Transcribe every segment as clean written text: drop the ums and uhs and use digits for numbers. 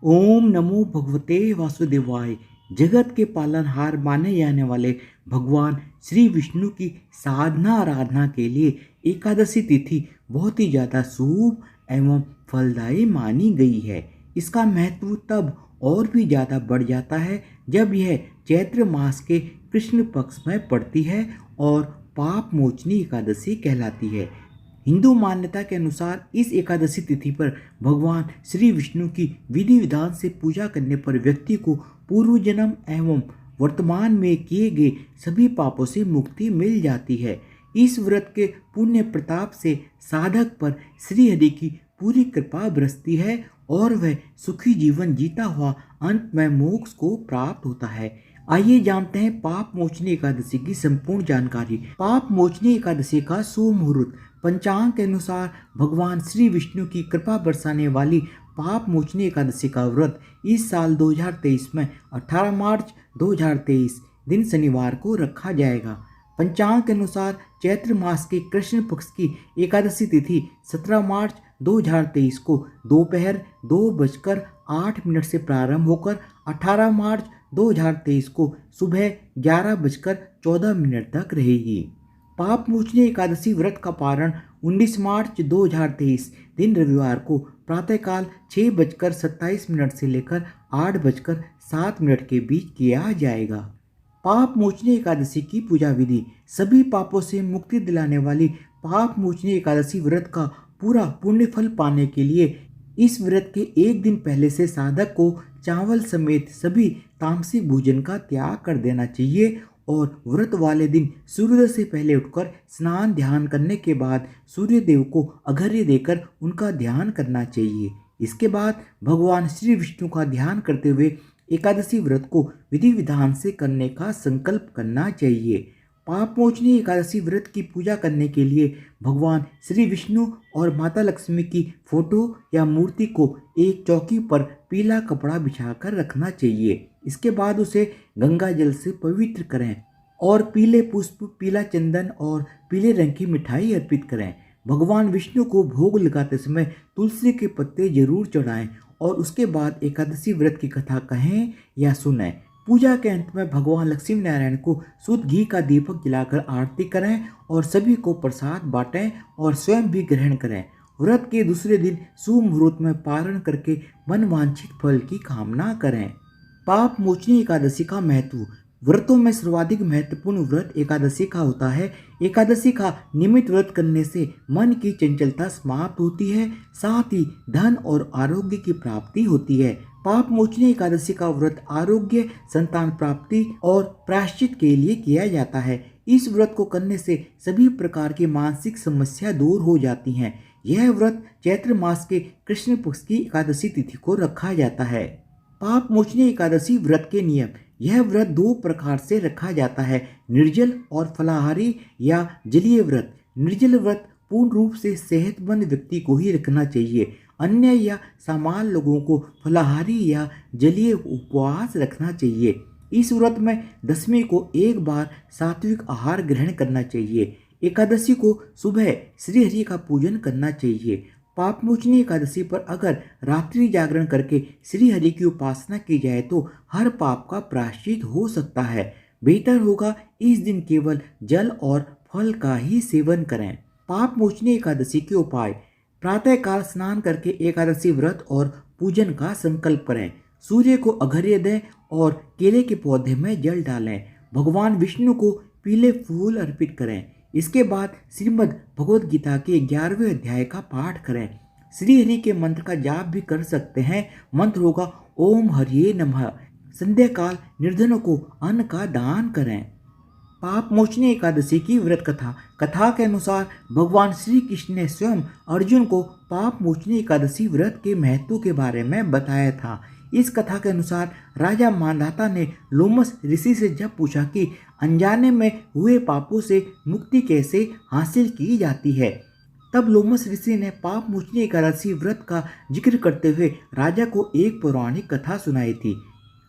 ओम नमो भगवते वासुदेवाय। जगत के पालनहार माने जाने वाले भगवान श्री विष्णु की साधना आराधना के लिए एकादशी तिथि बहुत ही ज़्यादा शुभ एवं फलदायी मानी गई है। इसका महत्व तब और भी ज़्यादा बढ़ जाता है जब यह चैत्र मास के कृष्ण पक्ष में पड़ती है और पाप मोचनी एकादशी कहलाती है। हिंदू मान्यता के अनुसार इस एकादशी तिथि पर भगवान श्री विष्णु की विधि विधान से पूजा करने पर व्यक्ति को पूर्व जन्म एवं वर्तमान में किए गए सभी पापों से मुक्ति मिल जाती है। इस व्रत के पुण्य प्रताप से साधक पर श्री हरि की पूरी कृपा बरसती है और वह सुखी जीवन जीता हुआ अंत में मोक्ष को प्राप्त होता है। आइए जानते हैं पाप मोचनी एकादशी की संपूर्ण जानकारी। पाप मोचनी एकादशी का शुभ मुहूर्त। पंचांग के अनुसार भगवान श्री विष्णु की कृपा बरसाने वाली पाप मोचनी एकादशी का व्रत इस साल 2023 में 18 मार्च 2023 दिन शनिवार को रखा जाएगा। पंचांग के अनुसार चैत्र मास के कृष्ण पक्ष की एकादशी तिथि 17 मार्च 2023 को दोपहर 2:08 से प्रारंभ होकर 18 मार्च 2023 को सुबह 11:14 तक रहेगी। पाप मोचनी एकादशी व्रत का पारण 19 मार्च 2023 दिन रविवार को प्रातःकाल 6:27 से लेकर 8:07 के बीच किया जाएगा। पाप मोचनी एकादशी की पूजा विधि। सभी पापों से मुक्ति दिलाने वाली पाप मोचनी एकादशी व्रत का पूरा पुण्य फल पाने के लिए इस व्रत के एक दिन पहले से साधक को चावल समेत सभी तामसिक भोजन का त्याग कर देना चाहिए और व्रत वाले दिन सूर्योदय से पहले उठकर स्नान ध्यान करने के बाद सूर्य देव को अर्घ्य देकर उनका ध्यान करना चाहिए। इसके बाद भगवान श्री विष्णु का ध्यान करते हुए एकादशी व्रत को विधि विधान से करने का संकल्प करना चाहिए। पाप मोचनी एकादशी व्रत की पूजा करने के लिए भगवान श्री विष्णु और माता लक्ष्मी की फोटो या मूर्ति को एक चौकी पर पीला कपड़ा बिछाकर रखना चाहिए। इसके बाद उसे गंगा जल से पवित्र करें और पीले पुष्प, पीला चंदन और पीले रंग की मिठाई अर्पित करें। भगवान विष्णु को भोग लगाते समय तुलसी के पत्ते जरूर चढ़ाएं और उसके बाद एकादशी व्रत की कथा कहें या सुनें। पूजा के अंत में भगवान लक्ष्मी नारायण को शुद्ध घी का दीपक जलाकर आरती करें और सभी को प्रसाद बांटें और स्वयं भी ग्रहण करें। व्रत के दूसरे दिन शुभ मुहूर्त में पारण करके मनवांछित फल की कामना करें। पाप मोचनी एकादशी का महत्व। व्रतों में सर्वाधिक महत्वपूर्ण व्रत एकादशी का होता है। एकादशी का नियमित व्रत करने से मन की चंचलता समाप्त होती है, साथ ही धन और आरोग्य की प्राप्ति होती है। पाप मोचनी एकादशी का व्रत आरोग्य, संतान प्राप्ति और प्रायश्चित के लिए किया जाता है। इस व्रत को करने से सभी प्रकार की मानसिक समस्या दूर हो जाती हैं। यह व्रत चैत्र मास के कृष्ण पक्ष की एकादशी तिथि को रखा जाता है। पाप मोचनी एकादशी व्रत के नियम। यह व्रत दो प्रकार से रखा जाता है, निर्जल और फलाहारी या जलीय व्रत। निर्जल व्रत पूर्ण रूप से सेहतमंद व्यक्ति को ही रखना चाहिए। अन्य या सामान्य लोगों को फलाहारी या जलीय उपवास रखना चाहिए। इस व्रत में दशमी को एक बार सात्विक आहार ग्रहण करना चाहिए। एकादशी को सुबह श्री हरि का पूजन करना चाहिए। पाप मोचनी एकादशी पर अगर रात्रि जागरण करके श्री हरि की उपासना की जाए तो हर पाप का प्रायश्चित हो सकता है। बेहतर होगा इस दिन केवल जल और फल का ही सेवन करें। पाप मोचनी एकादशी के उपाय। प्रातःकाल स्नान करके एकादशी व्रत और पूजन का संकल्प करें। सूर्य को अर्घ्य दें और केले के पौधे में जल डालें। भगवान विष्णु को पीले फूल अर्पित करें। इसके बाद श्रीमद् भगवद गीता के 11वें अध्याय का पाठ करें। श्री हरि के मंत्र का जाप भी कर सकते हैं। मंत्र होगा ओम हरिये नमः। संध्या काल निर्धनों को अन्न का दान करें। पाप मोचनी एकादशी की व्रत कथा। कथा के अनुसार भगवान श्री कृष्ण ने स्वयं अर्जुन को पाप मोचनी एकादशी व्रत के महत्व के बारे में बताया था। इस कथा के अनुसार राजा मांधाता ने लोमस ऋषि से जब पूछा कि अनजाने में हुए पापों से मुक्ति कैसे हासिल की जाती है, तब लोमस ऋषि ने पाप मोचनी एकादशी व्रत का जिक्र करते हुए राजा को एक पौराणिक कथा सुनाई थी।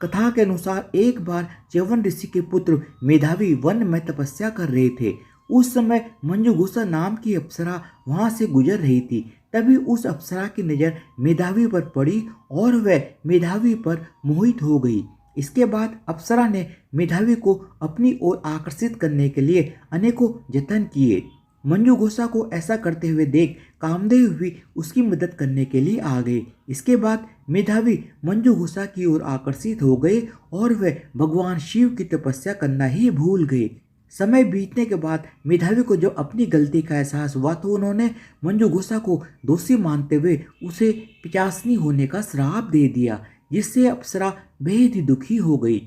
कथा के अनुसार एक बार च्यवन ऋषि के पुत्र मेधावी वन में तपस्या कर रहे थे। उस समय मंजुगोसा नाम की अप्सरा वहां से गुजर रही थी। तभी उस अप्सरा की नज़र मेधावी पर पड़ी और वह मेधावी पर मोहित हो गई। इसके बाद अप्सरा ने मेधावी को अपनी ओर आकर्षित करने के लिए अनेकों जतन किए। मंजुगोसा को ऐसा करते हुए देख कामदेव भी उसकी मदद करने के लिए आ गए। इसके बाद मेधावी मंजुगोसा की ओर आकर्षित हो गए और वे भगवान शिव की तपस्या करना ही भूल गए। समय बीतने के बाद मेधावी को जब अपनी गलती का एहसास हुआ तो उन्होंने मंजुगोसा को दोषी मानते हुए उसे पिचासनी होने का श्राप दे दिया, जिससे अप्सरा बेहद ही दुखी हो गई।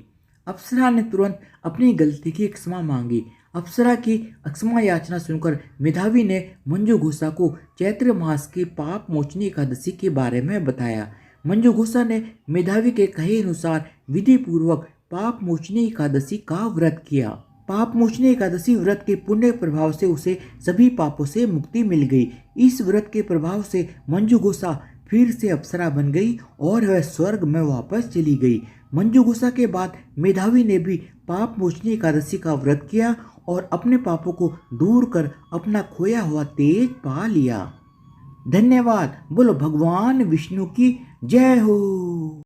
अप्सरा ने तुरंत अपनी गलती की क्षमा मांगी। अप्सरा की क्षमा याचना सुनकर मेधावी ने मंजुगोसा को चैत्र मास की पाप मोचनी एकादशी के बारे में बताया। मंजुगोसा ने मेधावी के कहे अनुसार विधि पूर्वक पाप मोचनी एकादशी का व्रत किया। पाप मोचनी एकादशी व्रत के पुण्य प्रभाव से उसे सभी पापों से मुक्ति मिल गई। इस व्रत के प्रभाव से मंजुगोसा फिर से अप्सरा बन गई और वह स्वर्ग में वापस चली गई। मंजुगोसा के बाद मेधावी ने भी पाप मोचनी एकादशी का व्रत किया और अपने पापों को दूर कर अपना खोया हुआ तेज पा लिया। धन्यवाद। बोलो भगवान विष्णु की जय हो।